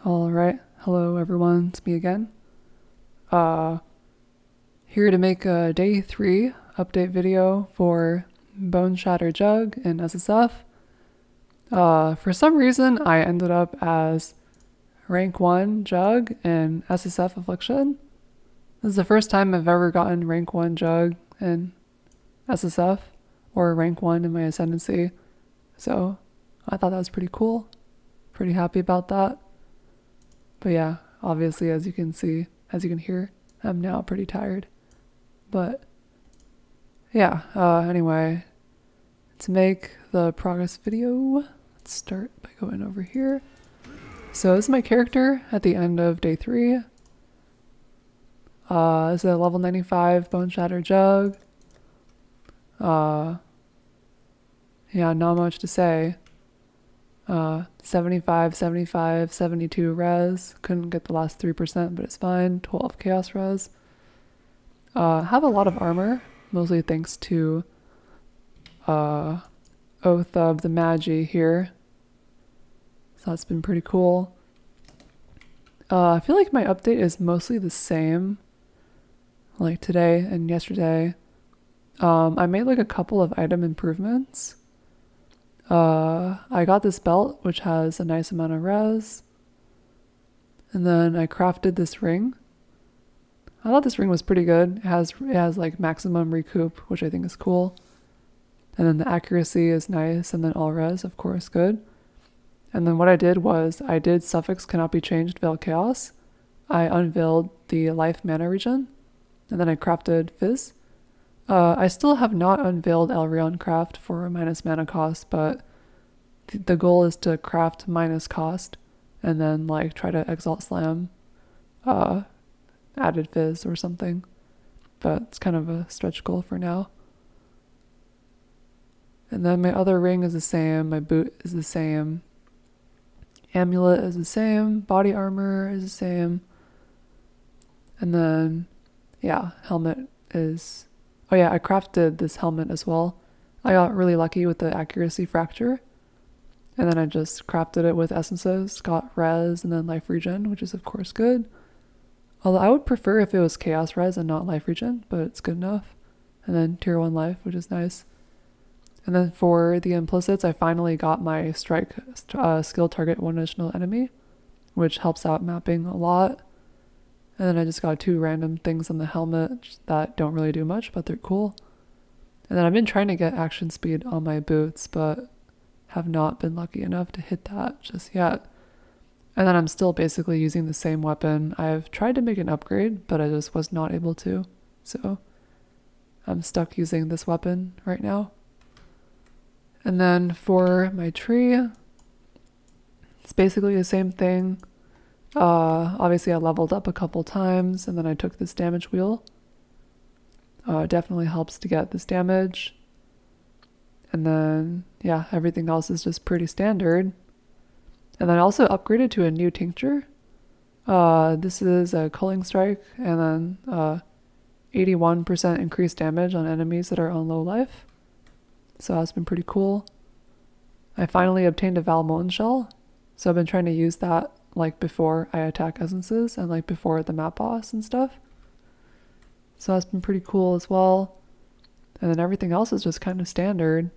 Alright, hello everyone, it's me again. Here to make a day 3 update video for Boneshatter Jugg in SSF. For some reason I ended up as rank 1 Jugg in SSF Affliction. This is the first time I've ever gotten rank 1 Jugg in SSF, or rank 1 in my Ascendancy, so I thought that was pretty cool. Pretty happy about that. But yeah, obviously as you can hear, I'm now pretty tired. But yeah, anyway, to make the progress video, let's start by going over here. So this is my character at the end of day 3. This is a level 95 Boneshatter Jugg. Yeah, not much to say. 75, 75, 72 res. Couldn't get the last 3%, but it's fine. 12 chaos res. Have a lot of armor, mostly thanks to Oath of the Maji here. So that's been pretty cool. I feel like my update is mostly the same, like today and yesterday. I made like a couple of item improvements. I got this belt, which has a nice amount of res. And then I crafted this ring. I thought this ring was pretty good. It has like maximum recoup, which I think is cool. And then the accuracy is nice, and then all res, of course, good. And then what I did was, I did suffix cannot be changed veil chaos. I unveiled the life mana regen, and then I crafted fizz. I still have not unveiled Elrion craft for minus mana cost, but the goal is to craft minus cost and then like try to exalt slam added fizz or something. But it's kind of a stretch goal for now. And then my other ring is the same, my boot is the same, amulet is the same, body armor is the same. And then yeah, helmet is... Oh yeah, I crafted this helmet as well. I got really lucky with the accuracy fracture. And then I just crafted it with essences, got res and then life regen, which is of course good. Although I would prefer if it was chaos res and not life regen, but it's good enough. And then tier 1 life, which is nice. And then for the implicits, I finally got my strike skill target one additional enemy, which helps out mapping a lot. And then I just got 2 random things on the helmet that don't really do much, but they're cool. And then I've been trying to get action speed on my boots, but have not been lucky enough to hit that just yet. And then I'm still basically using the same weapon. I've tried to make an upgrade, but I just was not able to. So I'm stuck using this weapon right now. And then for my tree, it's basically the same thing. Obviously I leveled up a couple times, and then I took this damage wheel. It definitely helps to get this damage. And then, yeah, everything else is just pretty standard. And then I also upgraded to a new tincture. This is a culling strike, and then 81% increased damage on enemies that are on low life. So that's been pretty cool. I finally obtained a Valmolten shell, so I've been trying to use that like before I attack essences and like before the map boss and stuff. So that's been pretty cool as well. And then everything else is just kind of standard.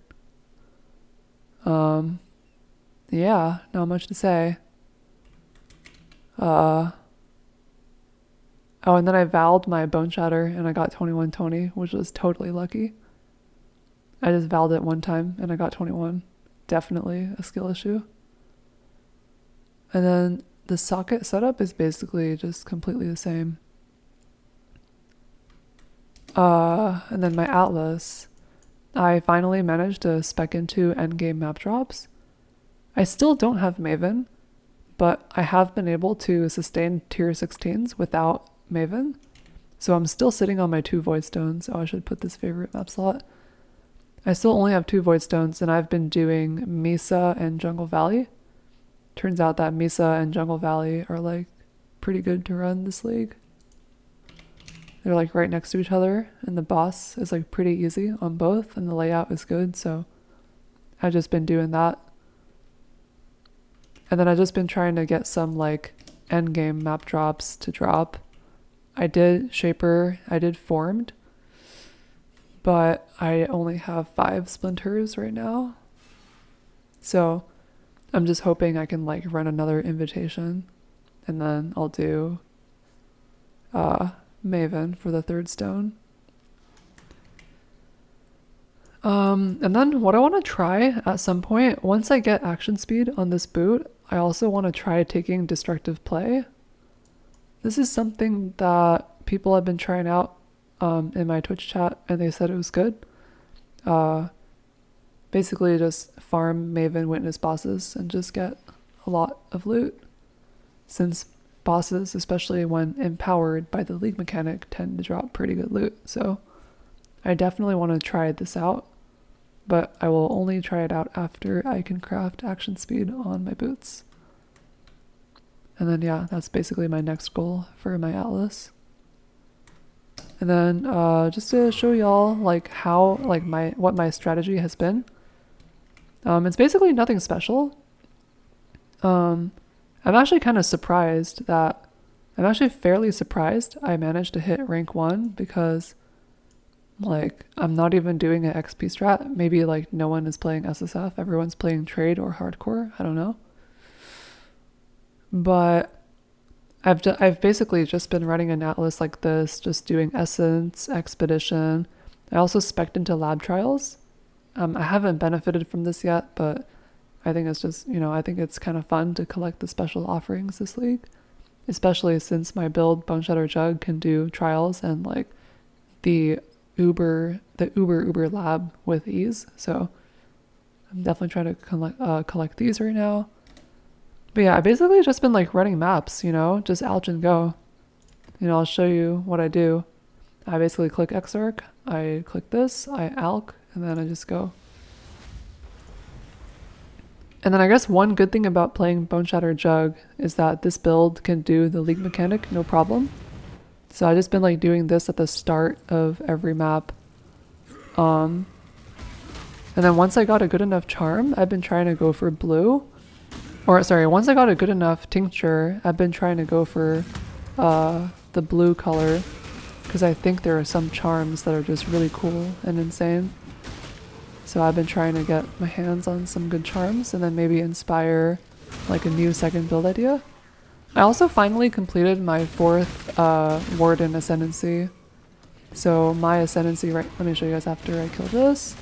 Yeah, not much to say. Oh, and then I vowed my Boneshatter and I got 2120, which was totally lucky. I just vowed it one time and I got 21. Definitely a skill issue. And then the socket setup is basically just completely the same. And then my atlas, I finally managed to spec into endgame map drops. I still don't have Maven, but I have been able to sustain tier 16s without Maven. So I'm still sitting on my 2 void stones. Oh, I should put this favorite map slot. I still only have 2 void stones, and I've been doing Mesa and Jungle Valley. Turns out that Mesa and Jungle Valley are like pretty good to run this league. They're like right next to each other, and the boss is like pretty easy on both, and the layout is good, so I've just been doing that. And then I've just been trying to get some like endgame map drops to drop. I did Shaper, I did Formed, but I only have 5 splinters right now. So I'm just hoping I can like run another invitation, and then I'll do Maven for the 3rd stone. And then what I want to try at some point, once I get action speed on this boot, I also want to try taking destructive play. This is something that people have been trying out in my Twitch chat, and they said it was good. Basically just farm Maven witness bosses and just get a lot of loot, since bosses, especially when empowered by the league mechanic, tend to drop pretty good loot. So I definitely want to try this out, but I will only try it out after I can craft action speed on my boots. And then yeah, that's basically my next goal for my Atlas. And then just to show y'all like how like what my strategy has been. It's basically nothing special. I'm actually kind of surprised that I'm actually fairly surprised I managed to hit rank 1, because like I'm not even doing an XP strat. Maybe like no one is playing SSF, everyone's playing trade or hardcore, I don't know. But I've basically just been running an Atlas like this, just doing Essence, Expedition. I also spec'd into lab trials. I haven't benefited from this yet, but I think it's just, you know, I think it's kind of fun to collect the special offerings this league, especially since my build Boneshatter Jugg can do trials and like the uber lab with ease. So I'm definitely trying to collect these right now. But yeah, I basically just been like running maps, you know, just ouch and go. You know, I'll show you what I do. I basically click Exarch, I click this, I alch, and then I just go. And then I guess one good thing about playing Boneshatter Jugg is that this build can do the league mechanic no problem. So I just been like doing this at the start of every map. And then once I got a good enough charm, I've been trying to go for blue. Or sorry, once I got a good enough tincture, I've been trying to go for the blue color, because I think there are some charms that are just really cool and insane. So I've been trying to get my hands on some good charms and then maybe inspire like a new second build idea. I also finally completed my 4th Warden Ascendancy. So my Ascendancy, right, let me show you guys after I kill this.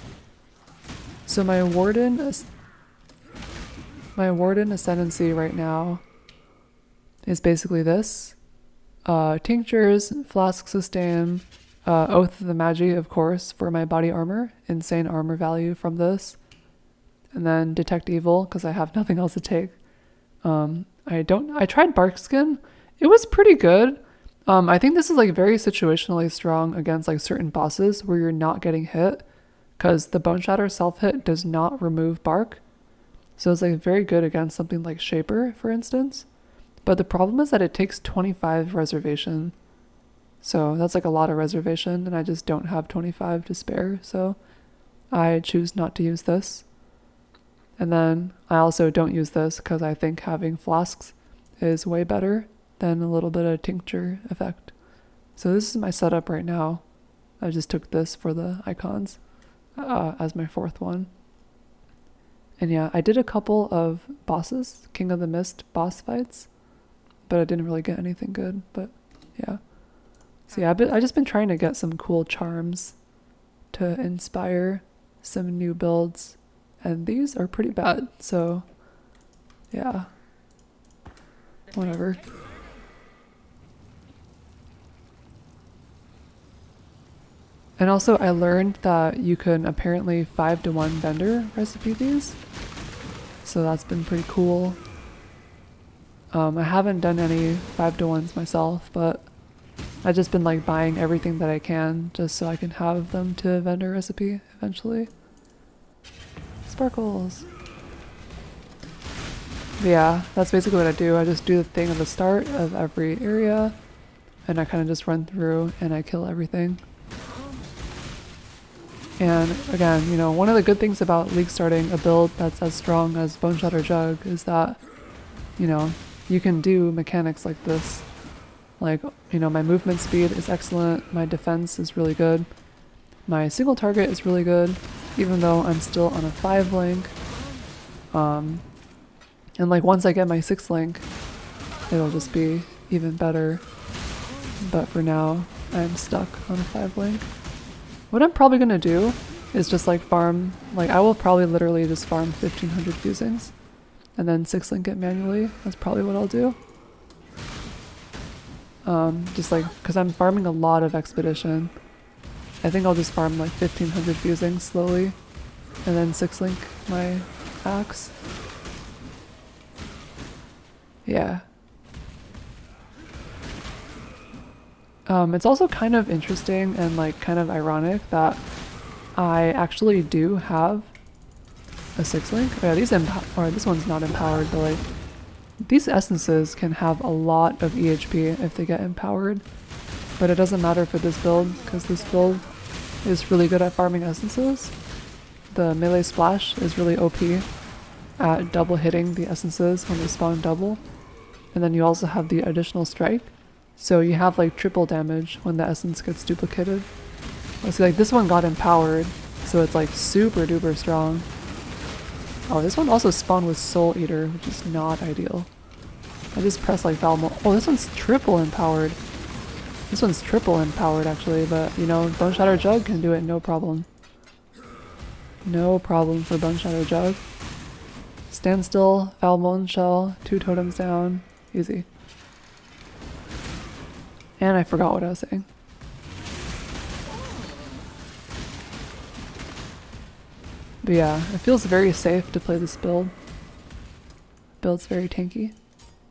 So my Warden Ascendancy right now is basically this. Tinctures, Flask Sustain, Oath of the Maji, of course, for my body armor. Insane armor value from this. And then Detect Evil, because I have nothing else to take. I tried Bark Skin. It was pretty good. I think this is like very situationally strong against like certain bosses where you're not getting hit, because the Boneshatter self-hit does not remove bark. So it's like very good against something like Shaper, for instance. But the problem is that it takes 25 reservation. So that's like a lot of reservation, and I just don't have 25 to spare, so I choose not to use this. And then I also don't use this because I think having flasks is way better than a little bit of tincture effect. So this is my setup right now. I just took this for the icons as my 4th one. And yeah, I did a couple of bosses, King of the Mist boss fights, but I didn't really get anything good, but yeah. So yeah, I just been trying to get some cool charms to inspire some new builds, and these are pretty bad, so yeah, whatever. And also I learned that you can apparently 5-to-1 vendor recipe these, so that's been pretty cool. I haven't done any 5-to-1s myself, but I've just been like buying everything that I can just so I can have them to vendor recipe eventually. Sparkles! But yeah, that's basically what I do. I just do the thing at the start of every area, and I kind of just run through and I kill everything. And again, you know, one of the good things about league starting a build that's as strong as Boneshatter Jugg is that you know, you can do mechanics like this. Like, you know, my movement speed is excellent, my defense is really good, my single target is really good, even though I'm still on a 5 link. And like once I get my 6 link, it'll just be even better. But for now, I'm stuck on a 5 link. What I'm probably gonna do is just like farm, like I will probably literally just farm 1500 fusings and then 6 link it manually. That's probably what I'll do. Just like, because I'm farming a lot of expedition. I think I'll just farm like 1500 fusings slowly and then 6 link my axe. Yeah. It's also kind of interesting and like kind of ironic that I actually do have a 6 link. Oh yeah, this one's not empowered, but like these essences can have a lot of EHP if they get empowered, but it doesn't matter for this build because this build is really good at farming essences. The melee splash is really OP at double hitting the essences when they spawn double, and then you also have the additional strike, so you have like triple damage when the essence gets duplicated. So like this one got empowered, so it's like super duper strong. Oh, this one also spawned with Soul Eater, which is not ideal. I just pressed like Valmo. Oh, this one's triple empowered. This one's triple empowered actually, but you know, Boneshatter Jugg can do it no problem. No problem for Boneshatter Jugg. Stand still, Valmon Shell, 2 totems down, easy. And I forgot what I was saying. But yeah, it feels very safe to play this build. Build's very tanky,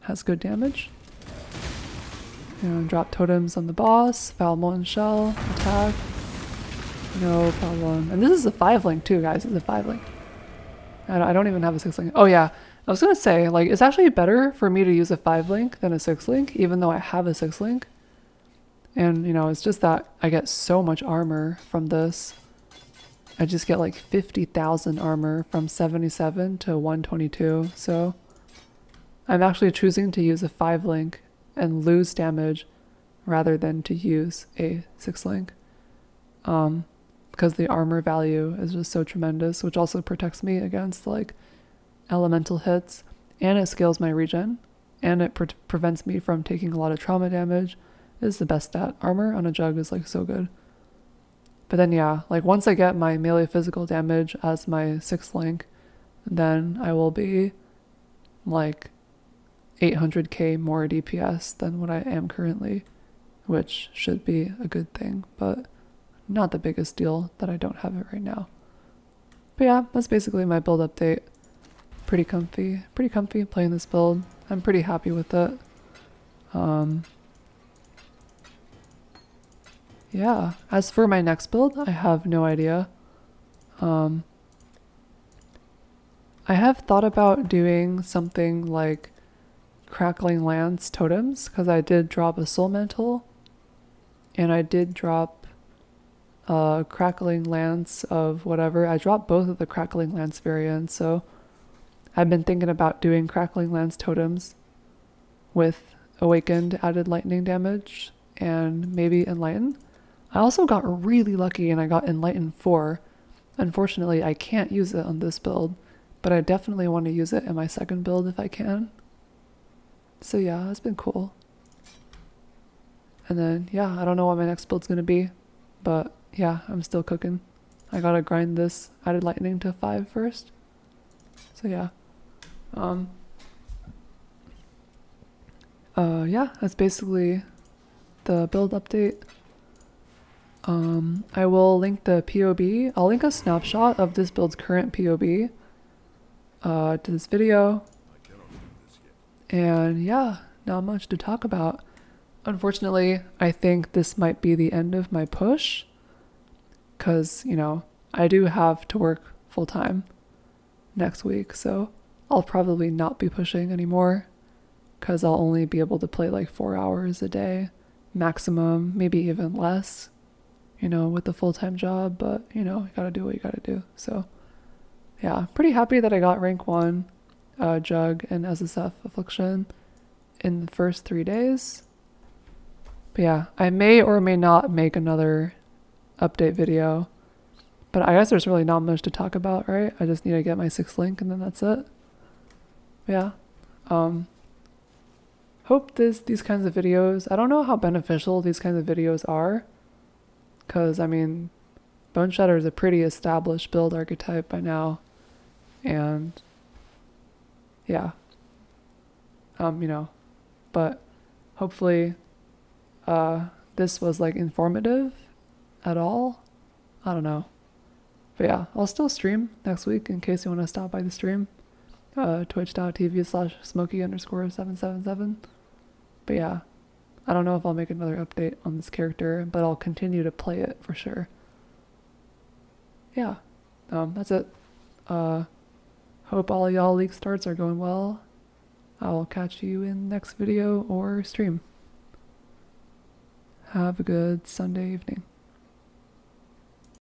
has good damage. You know, drop totems on the boss, Valmon Shell, attack, no problem. And this is a 5 link too, guys. This is a 5 link. I don't even have a 6 link. Oh yeah, I was gonna say, like, it's actually better for me to use a 5 link than a 6 link, even though I have a 6 link. And you know, it's just that I get so much armor from this. I just get like 50,000 armor from 77 to 122, so I'm actually choosing to use a 5 link and lose damage rather than to use a 6 link. Because the armor value is just so tremendous, which also protects me against like elemental hits, and it scales my regen, and it prevents me from taking a lot of trauma damage. It's the best stat. Armor on a Jugg is like so good. But then yeah, like once I get my melee physical damage as my 6th link, then I will be like 800k more DPS than what I am currently, which should be a good thing, but not the biggest deal that I don't have it right now. But yeah, that's basically my build update. Pretty comfy playing this build. I'm pretty happy with it. Yeah, as for my next build, I have no idea. I have thought about doing something like Crackling Lance totems, because I did drop a Soul Mantle, and I did drop Crackling Lance of whatever. I dropped both of the Crackling Lance variants, so I've been thinking about doing Crackling Lance totems with Awakened added lightning damage and maybe Enlighten. I also got really lucky and I got Enlighten 4. Unfortunately, I can't use it on this build, but I definitely want to use it in my second build if I can. So yeah, it's been cool. And then yeah, I don't know what my next build's gonna be, but yeah, I'm still cooking. I gotta grind this added lightning to 5 first. So yeah. Yeah, that's basically the build update. I will link the POB. I'll link a snapshot of this build's current POB to this video. And yeah, not much to talk about. Unfortunately, I think this might be the end of my push, because, you know, I do have to work full time next week, so I'll probably not be pushing anymore, because I'll only be able to play like 4 hours a day maximum, maybe even less, you know, with the full-time job. But you know, you gotta do what you gotta do. So yeah, pretty happy that I got rank 1. Jugg and SSF Affliction in the first 3 days. But yeah, I may or may not make another update video. But I guess there's really not much to talk about, right? I just need to get my 6th link and then that's it. But yeah. Hope these kinds of videos, I don't know how beneficial these kinds of videos are. Because, I mean, Boneshatter is a pretty established build archetype by now. And yeah. You know, but hopefully this was like informative at all. I don't know. But yeah, I'll still stream next week in case you want to stop by the stream. Twitch.tv/smokey_777. But yeah, I don't know if I'll make another update on this character, but I'll continue to play it for sure. Yeah, that's it. Hope all y'all league starts are going well. I'll catch you in the next video or stream. Have a good Sunday evening.